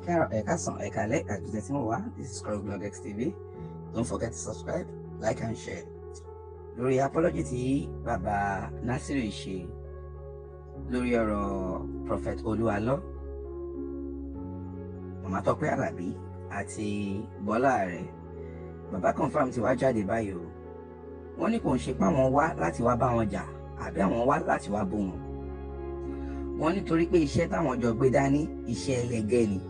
This is Blog X TV. Don't forget to subscribe, like and share. Lórí apology tí Bàbá Nasiru ṣe lórí ọ̀rọ̀ Prophet Olúalọ́, Màmá Tọ́pẹ́ Àlàbí àti Bọ́lá Ààrẹ, Bàbá confam ti wá jáde báyìí o. Wọ́n ní kò ń ṣe pé àwọn wá láti wá bá wọn jà àbí àwọn wá láti wá bú wọn. Wọ́n nítorí pé iṣẹ́ táwọn jọ gbé dání iṣẹ́ ẹlẹgẹ́ ni.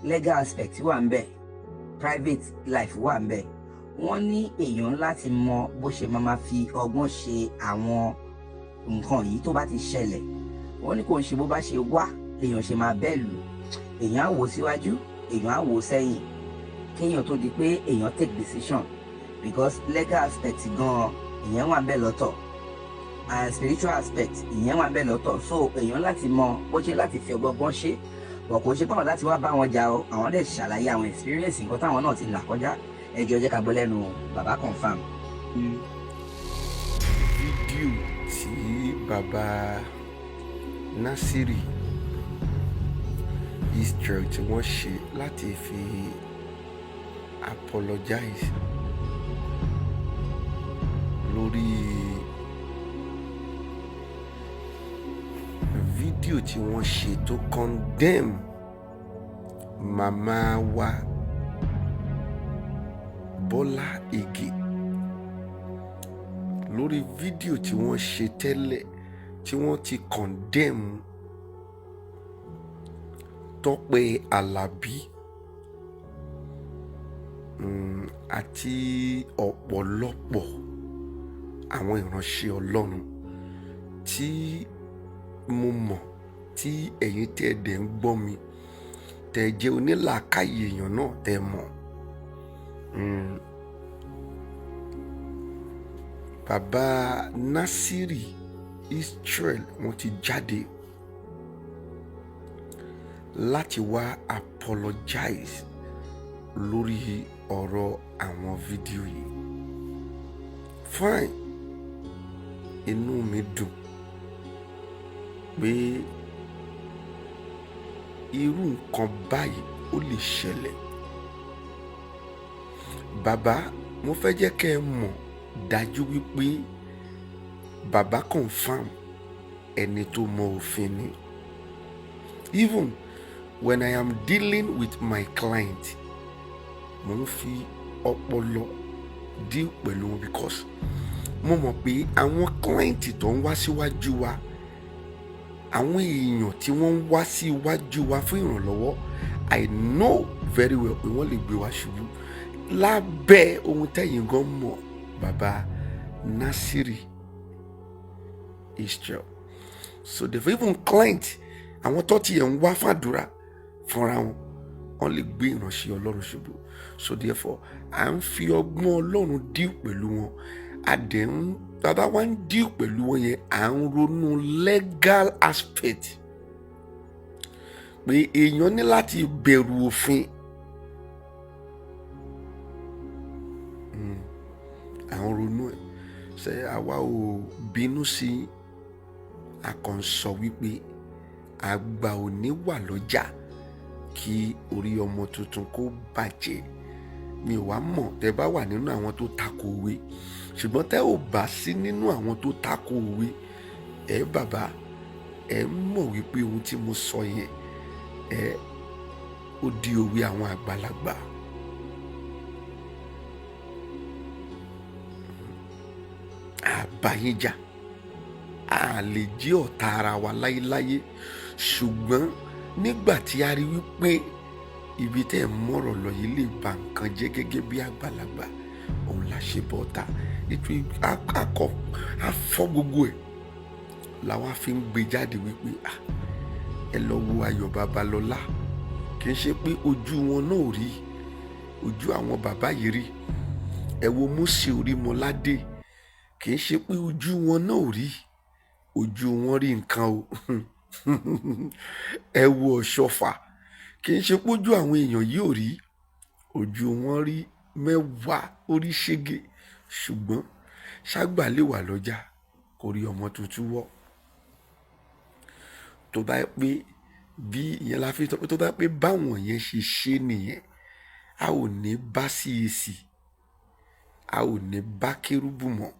Legal aspect wà ń bẹ̀, private life wà ń bẹ̀. Wọ́n ní èèyàn láti mọ bó ṣe máa fi ọgbọ́n ṣe àwọn nǹkan yìí tó bá ti ṣẹlẹ̀. Wọ́n ní kò ń ṣe bó bá ṣe wá èèyàn ṣe máa bẹ́ẹ̀ lù. Èèyàn á wò síwájú, èèyàn á wò sẹ́yìn kéèyàn tó di pé èèyàn take decision, because legal aspect gan ìyẹn wà ń bẹ̀ lọ́tọ̀ and spiritual aspect ìyẹn wà ń bẹ̀ lọ́tọ̀. So èèyàn láti mọ bó ṣe láti fi ọgbọ́n ṣe. Bọ̀ kò ṣe báwọn láti wá bá wọn jà o, àwọn dẹ̀ ṣàlàyé àwọn experience nǹkan táwọn náà ti là kọjá. Ẹ jọ̀ọ́ jẹ́ ká gbọ́ lẹ́nu Bàbá confam. Fídíò tí Bàbá Nasiru Israel tí wọ́n ṣe láti fi apologize lórí fídíò tí wọ́n ṣe tó condemn màmá wa Bọ́lá Ìgè, lórí fídíò tí wọ́n ṣe tẹ́lẹ̀ tí wọ́n ti condemn Tọ́pẹ́ Àlàbí àti ọ̀pọ̀lọpọ̀ àwọn ìránṣẹ́ Ọlọ́run tí mo mọ̀ tí ẹ̀yin tẹ́ dẹ̀ ń gbọ́ mi tẹ́ jẹ́ onílàákàyè èèyàn náà tẹ́ mọ̀. Bàbá Nasiru Israel wọ́n ti jáde láti wá apologize lórí ọ̀rọ̀ àwọn fídíò yìí. Fine, inú mi dùn pé irú nǹkan báyìí ó lè ṣẹlẹ̀. Bàbá, mo fẹ́ jẹ́ kẹ́ ẹ mọ̀ dájú wípé Bàbá confam ẹni tó mọ òfin ni. Even when I am dealing with my client, mo ń fi ọpọlọ deal pẹ̀lú wọn because mo mọ̀ pé àwọn client tó ń wá síwájú wa, àwọn èèyàn tí wọ́n ń wá síwájú wa fún ìrànlọ́wọ́, I know very well pé wọ́n lè gbé wa ṣubú lábẹ́ ohun tẹ́yìn gan mọ̀. Bàbá Nasiru Israel, so the even client àwọn tó ti ẹ̀ ń wá fàdúrà fúnra wọn, wọ́n lè gbé ìránṣẹ́ Ọlọ́run ṣubú. So therefore à ń fi ọgbọ́n Ọlọ́run díù pẹ̀lú wọn. Bàbá wa ń díù pẹ̀lú wọn yẹn, à ń ronú legal aspect pé èèyàn ní láti bẹ̀rù òfin. À ń ronú ẹ̀ ṣe àwa ò bínú sí àkànṣọ wípé àgbà ò ní wà lọ́jà kí orí ọmọ tuntun kó bàjẹ́. Mi ò wá mọ̀ tẹ́ bá wà nínú àwọn tó tako òwe, ṣùgbọ́n tẹ́ ò bá sí nínú àwọn tó tako òwe, bàbá mọ̀ wípé ohun tí mo sọ yẹn ó di òwe àwọn àgbàlagbà. Àbáyéjà a lè jẹ́ ọ̀tá ara wa láyéláyé, ṣùgbọ́n nígbà tí a rí wípé ibi tẹ́ ẹ̀ mọ̀rọ̀ lọ yìí lè ba nǹkan jẹ́ gẹ́gẹ́ bí àgbàlagbà, òun la ṣe bọ́ta. Nítorí afọ́ gbogbo ẹ̀ làwa fi ń gbé jáde wípé ẹ lọ wo Ayọ̀ Babalọ́lá. Kì í ṣe pé ojú wọn náà rí, ojú àwọn bàbá yìí rí. Ẹ wo Mósè Orímọládé, kì í ṣe pé ojú wọn náà rí, ojú wọn rí nǹkan o. Ẹ wo Ọ̀ṣọ́fà, kì í ṣe pójú àwọn èèyàn yìí ò rí, ojú wọn rí mẹ́wàá orí ṣége. Ṣùgbọ́n ṣàgbà lè wà lọ́jà kó rí ọmọ tuntun wọ́. Tó bá yẹ pé bí ìyẹn la fi sọ pé tó bá pé báwọn yẹn ṣe ṣe nìyẹn, a ò ní bá CAC, a ò ní bá kérúbù mọ́,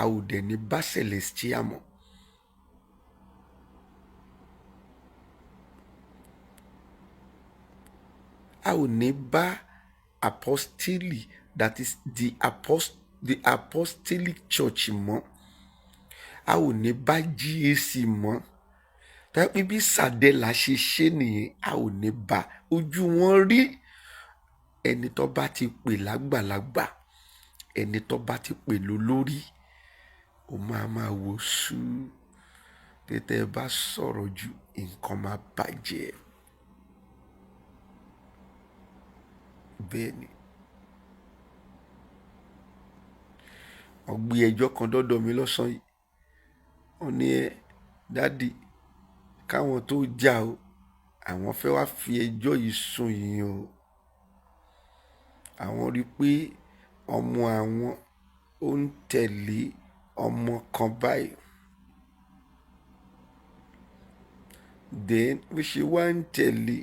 a ò dẹ̀ ní bá celestia mọ́. A ò ní bá apostoli, that is the apostolic church mọ́, a ò ní bá GAC mọ́. Tàbí bí Sàdẹ́là ṣe ṣe nìyẹn, a ò ní bá ojú wọn rí. Ẹni tó bá ti pè lágbàlagbà, ẹni tó bá ti pè lólórí, ó máa wò sú. Tètè bá sọ̀rọ̀ jù, nǹkan máa bàjẹ́. Bẹ́ẹ̀ ni wọ́n gbé ẹjọ́ kan dọ́dọ̀ mi lọ́sàn-án yìí. Wọ́n ní dádì, káwọn tó jà o, àwọn fẹ́ wá fi ẹjọ́ yìí sùn yín o. Àwọn rí i pé ọmọ àwọn ó ń tẹ̀lé ọmọ kan báyìí. Then bó ṣe wá ń tẹ̀lé,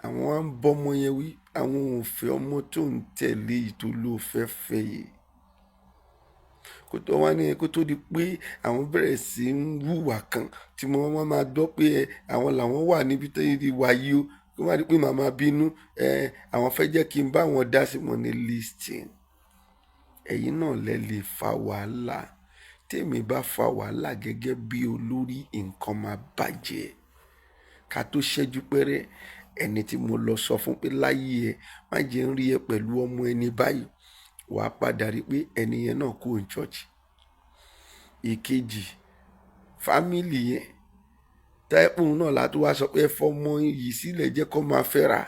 àwọn á ń bọ́mọ yẹn wí, àwọn ò fẹ́ ọmọ tó ń tẹ̀lé yìí tó ló fẹ́ fẹ́ yìí. Kó tó wá ní kó tó di pé àwọn bẹ̀rẹ̀ sí ń hùwà kan tí wọ́n máa dọ́ pé àwọn làwọn wà níbi tó yìí wà yìí o, kó má di pé màmá bínú, àwọn fẹ́ jẹ́ kí n bá wọn dá sí wọn ní listing. Ẹ̀yin náà lẹ lè fa wàhálà. Tèmi bá fa wàhálà gẹ́gẹ́ bí olórí, nǹkan máa bàjẹ́. Ká tó ṣẹ́jú pẹ́rẹ́, ẹni tí mo lọ sọ fún pé láyé ẹ má jẹ́ ń rí ẹ pẹ̀lú ọmọ ẹni báyìí, wàá padà rí pé ẹni yẹn náà kú ní church. Ìkejì, fámìlì yẹn táìpùn náà látó wá sọ pé ẹ fọmọ yìí sílẹ̀ jẹ́ kó máa fẹ́ra,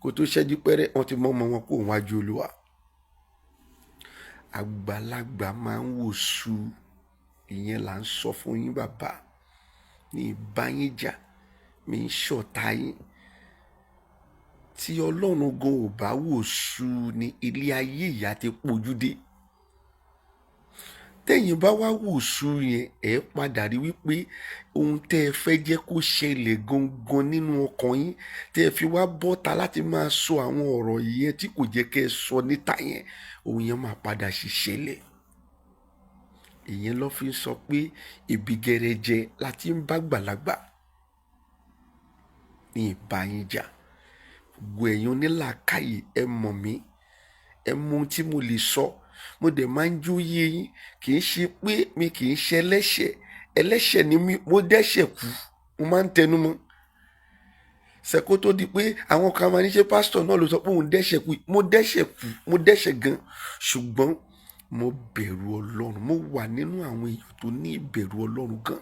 kó tó ṣẹ́jú pẹ́rẹ́ wọ́n ti mọ́ ọmọ wọn kó wájú Olúwa. Àgbàlagbà máa ń wò sú. Ìyẹn là ń sọ fún yín bàbá. Ní ìbáyín jà, mi ń ṣọ̀tá yín. Tí Ọlọ́run gan ò bá wò sú ni ilé ayé ìyá ti pojú dé. Tẹ́yìn bá wá wò sú yẹn, ẹ padà rí wípé ohun tẹ́ ẹ fẹ́ jẹ́ kó ṣẹlẹ̀ gangan nínú ọkàn yín, tẹ́ ẹ fi wá bọ́ta láti máa sọ àwọn ọ̀rọ̀ yẹn tí kò jẹ́ kẹ́ ẹ sọ níta yẹn, ohun yẹn máa padà ṣẹlẹ̀. Ìyẹn ló fi ń sọ pé ibi gẹrẹjẹ láti ń bá gbàlagbà. Ní ìbáyín jà, gbogbo ẹ̀yin onílàákàyè ẹ mọ̀ mí, ẹ mọ ohun tí mo lè sọ. Mo dẹ̀ máa ń jóyè yín, kì í ṣe pé mi kì í ṣe ẹlẹ́ṣẹ̀. Ẹlẹ́ṣẹ̀ ni mí, mo dẹ́ṣẹ̀ kú, mo máa ń tẹnu mọ́. Ṣẹ̀kó tó di pé àwọn kan máa ní ṣe pásítọ̀ náà ló sọ pé òun dẹ́ṣẹ̀ kú. Mo dẹ́ṣẹ̀ kú, mo dẹ́ṣẹ̀ gan. Ṣùgbọ́n mo bẹ̀rù Ọlọ́run. Mo wà nínú àwọn èèyàn tó ní ìbẹ̀rù Ọlọ́run gan.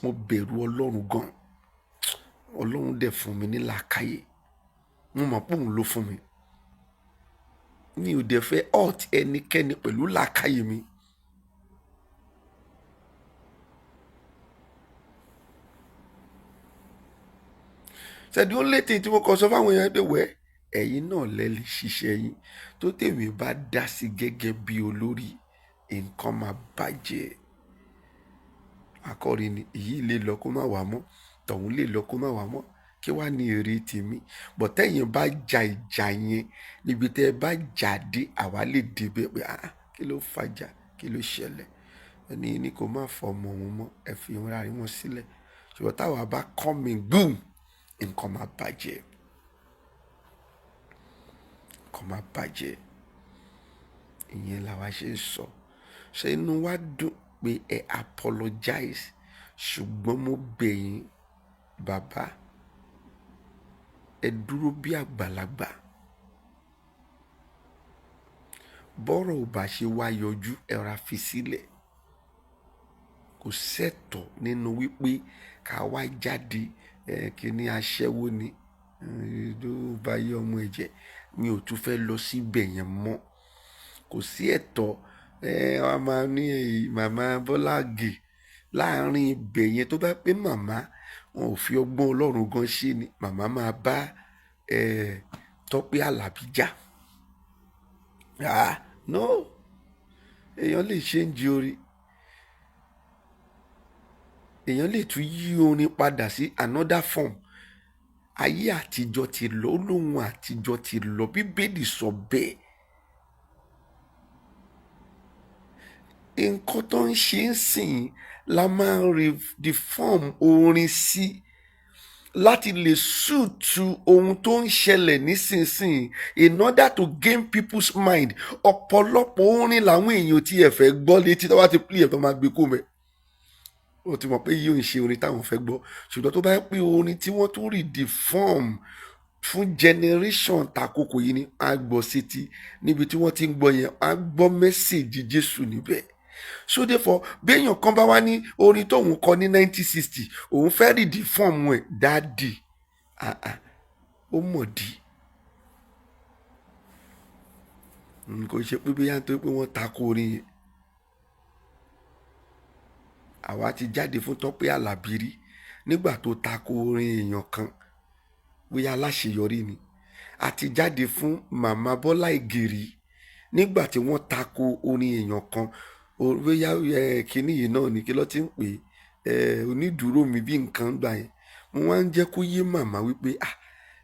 Mo bẹ̀rù Ọlọ́run gan. Ọlọ́run dẹ̀ fún mi ní làákàyè. Mo mọ̀ pé òun ló fún mi. Mi ò dẹ̀ fẹ́ hurt ẹnikẹ́ni pẹ̀lú làákàyè mi. Ṣẹ̀dí ó létí tí mo kọ sọ fáwọn èèyàn pé wẹ́ ẹ̀yin náà lẹ lè ṣiṣẹ́ yín. Tó tèmi bá dá sí gẹ́gẹ́ bí olórí, nǹkan máa bàjẹ́. Akọrin ni èyí lè lọ kó má wà mọ́, tọ̀hún lè lọ kó má wà mọ́. Kí wá ní èrè tèmi? Bọ̀tẹ́yìn bá ja ìjà yẹn níbi tẹ́ ẹ bá jáde, àwa lè débẹ̀ pé kí ló fàjà, kí ló ṣẹlẹ̀? Ẹni ní kó má fọ ọmọ wọn mọ́, ẹ fi wọn rárí wọn sílẹ̀. Ṣùgbọ́n táwa bá come in boom, nǹkan máa bàjẹ́. Nǹkan máa bàjẹ́. Ìyẹn làwa ṣe ń sọ. Ṣé inú wa dùn pé ẹ apologize? Ṣùgbọ́n mo bẹ̀ yín bàbá, ẹ dúró bí àgbàlagbà. Bọ́rọ̀ ò bá ṣe wá yọjú, ẹ ra fi sílẹ̀. Kò sẹ́tọ̀ nínú wípé ká wá jáde kíní aṣẹ́wó ni ló bá yé ọmọ ẹ̀jẹ̀. Mi ò tún fẹ́ lọ síbẹ̀ yẹn mọ́. Kò sí ẹ̀tọ́ a máa ní màmá Bọ́lá Ìgè láàrin ibẹ̀ yẹn. Tó bá pé màmá wọn ò fi ọgbọ́n Ọlọ́run gan ṣe ni, màmá máa bá Tọ́pẹ́ Àlàbí jà. No, èèyàn lè ṣe ń jí orí. èèyàn lè tún yí orin padà sí another form. Ayé àtijọ́ ti lọ, olóhùn àtijọ́ ti lọ, bíbélì sọ bẹ́ẹ̀. Nǹkan tó ń ṣe ń sìn la máa ń reform orin sí láti lè ṣùtù ohun tó ń ṣẹlẹ̀ nísinsìnyí in order to gain people's mind. Ọ̀pọ̀lọpọ̀ orin làwọn èèyàn tí ẹ fẹ́ gbọ́ létí tó bá ti play ẹ̀ tó máa gbé kó mẹ́. Ó ti mọ̀ pé yìí ò ń ṣe orin táwọn fẹ́ gbọ́, ṣùgbọ́n tó bá yẹ pé orin tí wọ́n tún reform fún generation takoko yìí ni a gbọ́ sétí, níbi tí wọ́n ti ń gbọ́ yẹn a gbọ́ mẹ́sẹ̀jì Jésù níbẹ̀. So therefore béèyàn kan bá wá ní orin tóun kọ ní 1960 òun fẹ́ reform ẹ̀ dáàdì ó mọ̀ dí. Kò ṣe pé bóyá nítorí pé wọ́n tako orin yẹn. Àwa ti jáde fún Tọ́pẹ́ Àlàbí rí nígbà tó tako orin èèyàn kan, bóyá aláṣeyọrí ni. A ti jáde fún Màmá Bọ́lá Ìgè rí nígbà tí wọ́n tako orin èèyàn kan, bóyá kínní yìí náà ni kí ló ti ń pè onídùúró mi bí nǹkan gbà yẹn. Mo wá ń jẹ́ kó yé màmá wípé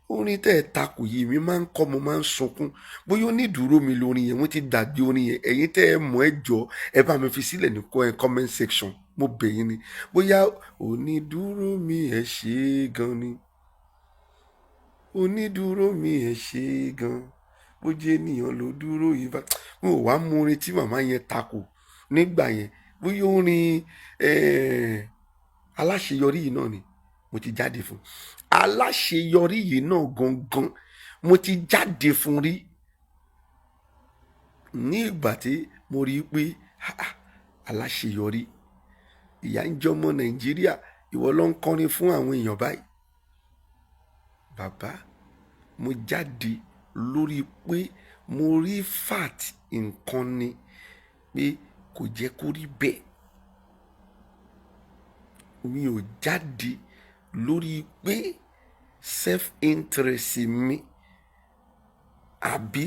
orin tẹ́ ẹ takò yìí mi máa ń kọ́, mo máa ń sunkún. Bóyá onídùúró mi lórin yẹn, wọ́n ti gbàgbé orin yẹn. Ẹ̀yin tẹ́ ẹ mọ̀ ẹ jọ ẹ bá mi fi sílẹ̀ ní comment section, mo bẹ̀ yín ni. Bóyá onídùúró mi ẹ ṣé gan ni, onídùúró mi ẹ ṣé gan, bó jẹ́ ènìyàn ló dúró yìí bá. Mo wá mú orin tí màmá yẹn takò nígbà yẹn. Bóyá orin aláṣeyọrí yìí náà ni mo ti jáde fún. Aláṣeyọrí yìí náà gangan mo ti jáde fún rí ní ìgbà tí mo rí i pé aláṣeyọrí, ìyà ń jẹ ọmọ Nàìjíríà, ìwọ ló ń kọrin fún àwọn èèyàn báyìí. Bàbá, mo jáde lórí pé mo rí fact nǹkan ni pé kò jẹ́ kó rí bẹ́ẹ̀. Mi ò jáde lórí pé self-interest mi àbí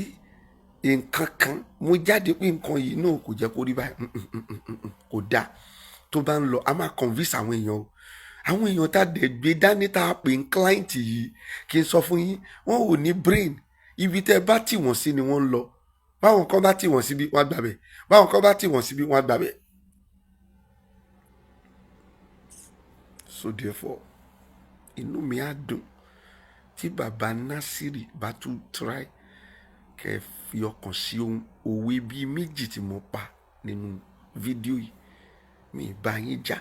nǹkan kan. Mo jáde pé nǹkan yìí náà kò jẹ́ kó rí báyìí. Kò dáa. Tó bá ń lọ a máa convince àwọn èèyàn o. Àwọn èèyàn tá a dẹ̀ gbé dání tá a pè ń client yìí, kí n sọ fún yín, wọ́n ò ní brain. Ibi tẹ́ bá tì wọ́n sí ni wọ́n ń lọ. Báwọn kan bá tì wọ́n síbi wọ́n á gbàbẹ̀, báwọn kan bá tì wọ́n síbi wọ́n á gbàbẹ̀. So therefore inú mi á dùn tí bàbá Násírì bá tún try kẹ́ fi ọkàn sí ohun òwe bíi méjì tí mo pa nínú fídíò yìí. Mi ì bá yín jà,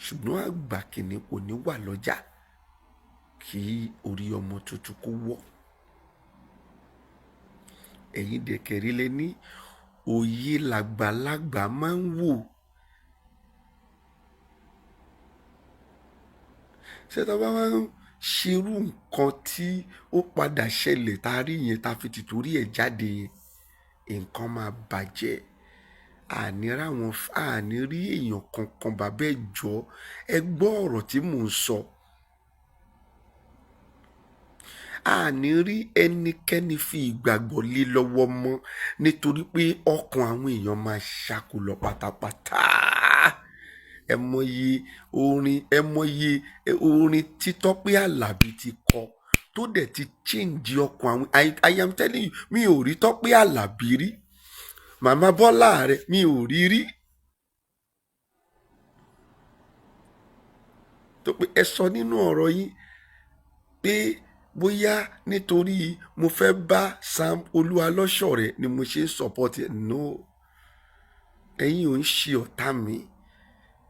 ṣùgbọ́n àgbà kìíní kò ní wà lọ́jà kí orí ọmọ tuntun kó wọ̀. Ẹ̀yin dẹ̀kẹ̀rí lẹ ní òye làgbàlagbà máa ń wò. Ṣé tá a bá wá ń ṣerú nǹkan tí ó padà ṣẹlẹ̀ tá a rí yẹn tá a fi tìtorí ẹ̀ jáde yẹn, nǹkan máa bàjẹ́. Àní rí èèyàn kankan bàbá ẹ̀ jọ ẹ gbọ́ ọ̀rọ̀ tí mò ń sọ. Àní rí ẹnikẹ́ni fi ìgbàgbọ́ lé lọ́wọ́ mọ́ nítorí pé ọkàn àwọn èèyàn máa ṣáko lọ pátápátá. Ẹ mọye orin tí Tọ́pẹ́ Àlàbí ti kọ tó dẹ̀ ti change ọkàn àwọn. I am telling you, mi ò rí Tọ́pẹ́ Àlàbí rí. Màmá Bọ́lá rẹ̀ mi ò rí rí. Tó pé ẹ sọ nínú ọ̀rọ̀ yín pé bóyá nítorí mo fẹ́ bá Sam Olúwalọ́ṣọ̀rẹ́ ni mo ṣe ń support ẹ̀. No, ẹ̀yin ò ń ṣe ọ̀tá mi.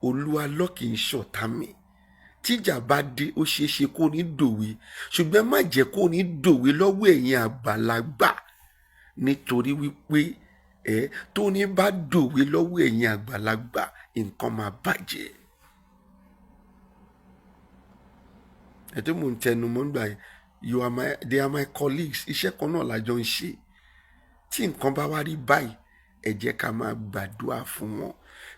Olúwalọ́ kì í ṣọ̀tá mi. Tíjà bá dé ó ṣeé ṣe kó ní dòwe, ṣùgbọ́n má jẹ́ kó ní dòwe lọ́wọ́ ẹ̀yin àgbàlagbà, nítorí wípé tó ní bá dòwe lọ́wọ́ ẹ̀yin àgbàlagbà nǹkan máa bàjẹ́. Ẹ tí mò ń tẹnu mọ́ nígbà yẹn, they are my colleagues. Iṣẹ́ kan náà la jọ ń ṣe. Tí nǹkan bá wá rí báyìí, ẹ jẹ́ ká máa gbàdúrà fún wọn.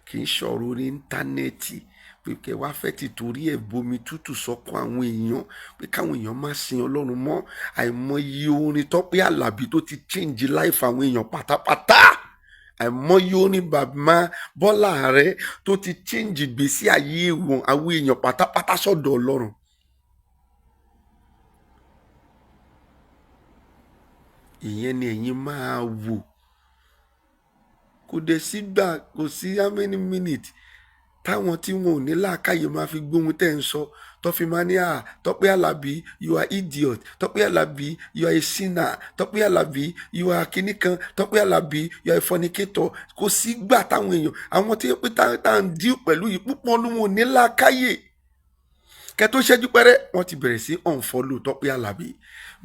Kì í ṣọ̀rọ̀ orí íńtánẹ́ẹ̀tì pé kẹ́ wá fẹ́ ti torí ẹ̀ bomi tútù sọ́kàn àwọn èèyàn pé káwọn èèyàn má sin Ọlọ́run mọ́. Àìmọye orin Tọ́pẹ́ Àlàbí tó ti change life àwọn èèyàn pátápátá. àìmọye orin bàbá Bọ́lá Ààrẹ tó ti change ìgbésí ayé wọn àwọn èèyàn pátápátá sọ́dọ̀ Ọlọ́run. ìyẹn ni ẹ̀yin máa wò. Kò dẹ̀ sígbà, kò sí how many minutes táwọn tí wọn ò ní làákàyè máa fi gbóhun tẹ́ ń sọ tó fi máa ní Tọ́pẹ́ Àlàbí you are idiot, Tọ́pẹ́ Àlàbí you are a sinner, Tọ́pẹ́ Àlàbí you are kinní kan, Tọ́pẹ́ Àlàbí you are a fornicator. Kò sígbà táwọn èèyàn àwọn tí pé tá à ń dín pẹ̀lú yìí púpọ̀ ní wọn ò ní làákàyè. Kẹ́ tó ṣẹ́jú pẹ́rẹ́ wọ́n ti bẹ̀rẹ̀ sí unfollow Tọ́pẹ́ Àlàbí.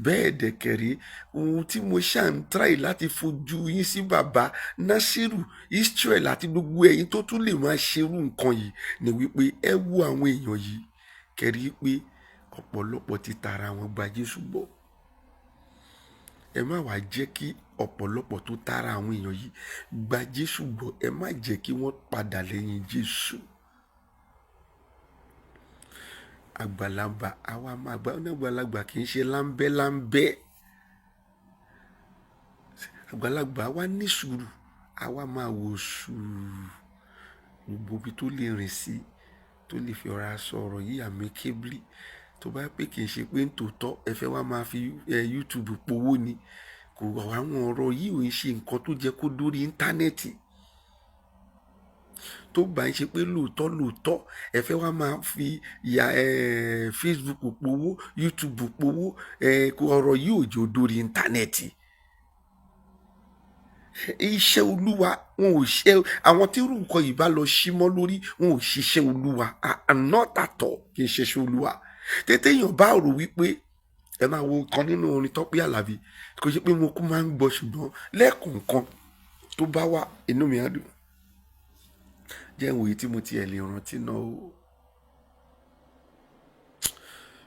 Bẹ́ẹ̀ dẹ̀kẹ̀rẹ́ ohun tí mo ṣáà ń try láti fojú yín sí bàbá Nasiru Israel àti gbogbo ẹ̀yin tó tún lè máa ṣerú nǹkan yìí ni wípé ẹ wo àwọn èèyàn yìí kẹ́rí pé ọ̀pọ̀lọpọ̀ ti tara wọn gba Jésù gbọ́. Ẹ má wàá jẹ́ kí ọ̀pọ̀lọpọ̀ tó tara àwọn èèyàn yìí gba Jésù gbọ́ ẹ má jẹ́ kí wọ́n padà lẹ́yìn Jésù. Àgbàlagbà àwa máa gbà ọ́nà àgbàlagbà kì í ṣe láńbẹ́. Àgbàlagbà wa ní sùúrù àwa máa wò sùúrù gbogbo ibi tó lè rìn sí tó lè fi ọ̀rọ̀ sọ̀rọ̀ yìí amicably tó bá pé kì í ṣe pé nítòótọ́ ẹ fẹ́ wá máa fi YouTube powó ni kò àwọn ọ̀rọ̀ yìí ò ń ṣe nǹkan tó jẹ́ kó dórí íńtánẹ́ẹ̀tì. Tó bá ń ṣe pé lóòótọ́ ẹ fẹ́ wá máa fi Facebook powó YouTube powó ọ̀rọ̀ yìí ò jẹ́ dórí íńtánẹ́ẹ̀tì. Iṣẹ́ Olúwa wọn ò ṣe àwọn tí irú nǹkan yìí bá lọ sí mọ́ lórí wọn ò ṣiṣẹ́ Olúwa not at all kì í ṣiṣẹ́ Olúwa. Tètè èèyàn bá rò wípé ẹ máa wo kan nínú orin Tọ́pẹ́ Àlàbí kò ṣe pé mo kú máa ń gbọ́ ṣùgbọ́n lẹ́ẹ̀kọ̀ọ̀kan tó bá wà inú mi á dùn. Jẹ́ ìwòye tí mo tiẹ̀ lè rántí náà o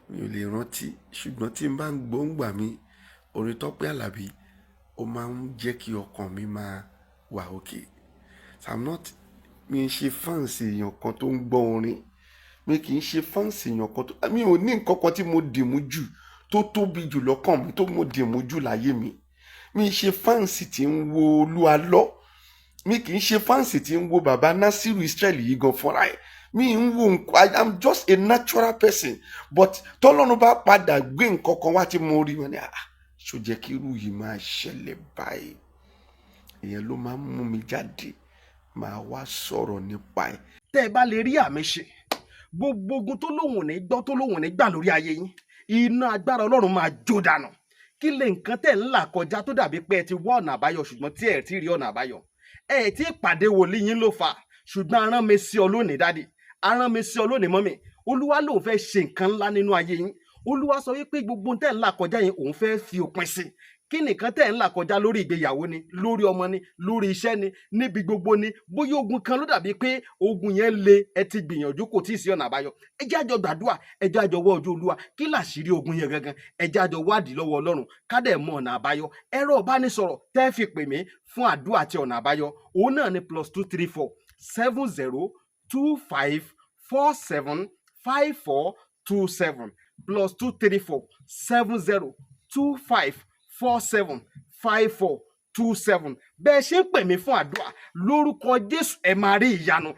mi ò lè rántí ṣùgbọ́n tí n bá ń gbọ́ ń gbà mí orin Tọ́pẹ́ Àlàbí ó máa ń jẹ́ kí ọkàn mi máa wà òkè. Mi ń ṣe fáǹsì èèyàn kan tó ń gbọ́ orin mi kì í ṣe fáǹsì èèyàn kan tó mi ò ní nǹkan kan tí mo dìmú jù tó tóbi jù lọ́kàn mi tó mo dìmú jù láyé mi. Mi ń ṣe fáǹsì tí ń wo Olúalọ́ mi kì í ṣe fáǹsì tí ń wo bàbá Nasiru Israel yìí gan fúnra ẹ̀ mi ń wo nǹkan I am just a natural person but tọ́lọ́run bá padà gbé nǹkan kan wá tí mo rí wọn ni ṣó jẹ́ kí irú yìí máa ṣẹlẹ̀ báyìí ìyẹn ló máa ń mú mi jáde máa wá sọ̀rọ̀ nípa ẹ̀. tẹ́ ẹ bá lè rí àmì ṣe gbogbo ogun tó lóhùn ní gbọ́ tó lóhùn ní gbà lórí ayé yín iná agbára Ọlọ́run máa jó dànù. Kí lè nǹkan tẹ́ ń là kọjá tó dàbí pé ẹ ti wá ọ̀nà àbáyọ ṣùgbọ́n tí ẹ ti rí ọ̀nà àbáyọ ẹ ti pàdé wòlíì yín ló fà ṣùgbọ́n arán mi sí ọ lónìí dádì arán mi sí ọ lónìí mọ́mì Olúwa lòun fẹ́ ṣe nǹkan ńlá nínú ayé yín. Olúwa sọ wípé gbogbo tẹ́ ń là kọjá yẹn òun fẹ́ fi òpin sí. Kí nìkan tẹ́ ń là kọjá lórí ìgbéyàwó ni lórí ọmọ ni lórí iṣẹ́ ni níbi gbogbo ni bóyá ogun kan ló dàbí pé ogun yẹn le ẹ ti gbìyànjú kò tíì sí ọ̀nà àbáyọ ẹ jẹ́ àjọ gbàdúrà ẹ jẹ́ àjọ wọ ojú Olúwa kí làṣírí ogun yẹn gangan ẹ jẹ́ àjọ wádìí lọ́wọ́ Ọlọ́run ká dẹ̀ mọ ọ̀nà àbáyọ. Ẹ̀rọ ìbánisọ̀rọ̀ tẹ́ fi pè mí fún àdúrà àti ọ̀nà àbáyọ òun náà ni +234 70 25 47 5427 +234 70 25 47 5427. Bẹ́ẹ̀ ṣe ń pè mí fún àdúrà lórúkọ Jésù ẹ máa rí ìyanu